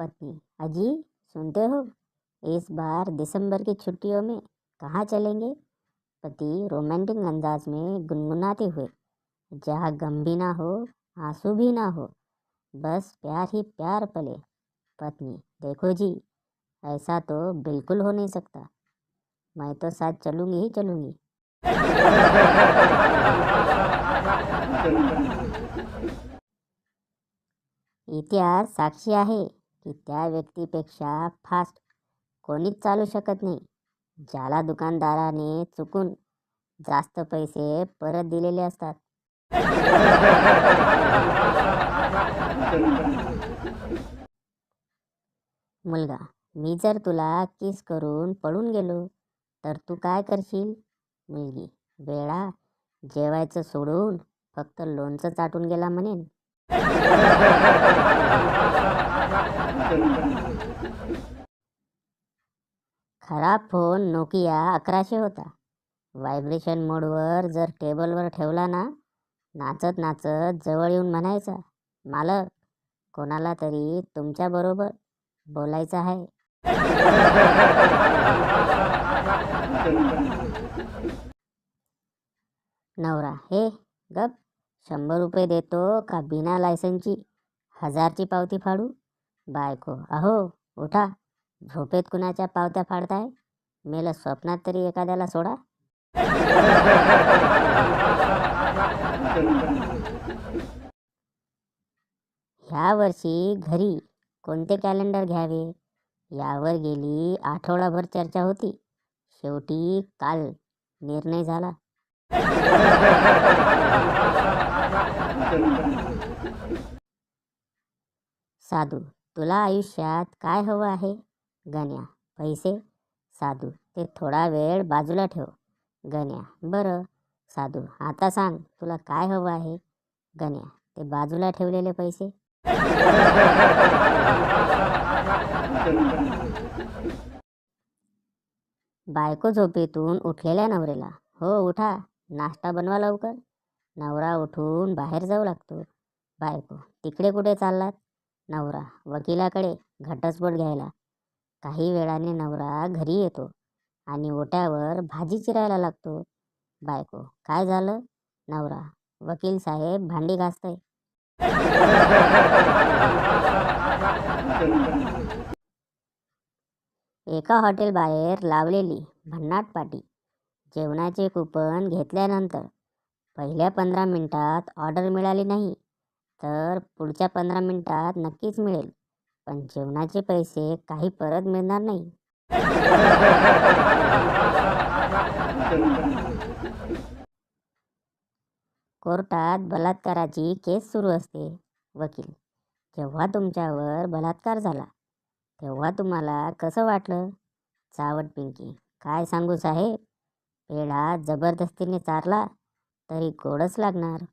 पत्नी, अजी सुनते हो, इस बार दिसंबर की छुट्टियों में कहाँ चलेंगे? पति रोमांटिक अंदाज में गुनगुनाते हुए, जहाँ गम भी ना हो, आंसू भी ना हो, बस प्यार ही प्यार पले। पत्नी, देखो जी, ऐसा तो बिल्कुल हो नहीं सकता। मैं तो साथ चलूंगी ही चलूंगी। इतिहास साक्षी आहे की त्या व्यक्तीपेक्षा फास्ट कोणीच चालू शकत नाही, ज्याला दुकानदाराने चुकून जास्त पैसे परत दिलेले असतात. मुलगा, मी जर तुला किस करून पळून गेलो तर तू काय करशील? मुलगी, वेळा, जेवायचं सोडून फक्त लोणचं चाटून गेला म्हणेन. खराब फोन नोकिया 1100 होता. व्हायब्रेशन मोडवर जर टेबलवर ठेवला ना, नाचत नाचत जवळ येऊन म्हणायचा, मालक, कोणाला तरी तुमच्याबरोबर बोलायचं आहे. नवरा, हे गप, 100 रुपये देतो का बिना लायसनची 1000ची पावती फाडू? बायको, अहो उठा, झोपेत कुणाच्या पावत्या फाडताय? मेलं स्वप्नात तरी एखाद्याला सोडा. ह्या वर्षी घरी कोणते कॅलेंडर घ्यावे यावर गेली आठवडाभर चर्चा होती. शेवटी काल निर्णय झाला. साधू, तुला आयुष्यात काय हवं आहे? गण्या, पैसे. साधू, ते थोडा वेळ बाजूला ठेव. गण्या, बरं. साधू, आता सांग तुला काय हवं आहे? गण्या, ते बाजूला ठेवलेले पैसे. बायको झोपेतून उठलेल्या नवऱ्याला, हो उठा, नाश्ता बनवा लवकर. नवरा उठून बाहेर जाऊ लागतो. बायको, तिकडे कुठे चाललात? नवरा, वकिलाकडे घटस्फोट घ्यायला. काही वेळाने नवरा घरी येतो आणि ओट्यावर भाजी चिरायला लागतो. बायको, काय झालं? नवरा, वकील साहेब भांडी घासतय. एका हॉटेल बाहेर लावलेली भन्नाट पाटी. जेवणाचे कुपन घेतल्यानंतर पहिल्या 15 मिनिटात ऑर्डर मिळाली नाही तर पुढच्या 15 मिनिटात नक्कीच मिळेल, पण जेवणाचे पैसे काही परत मिळणार नाही. कोर्टात बलात्काराची केस सुरू असते. वकील, जेव्हा तुमच्यावर बलात्कार झाला तेव्हा तुम्हाला कसं वाटलं? चावट पिंकी, काय सांगू साहेब, पेढा जबरदस्तीने चारला तरी गोडच लागणार.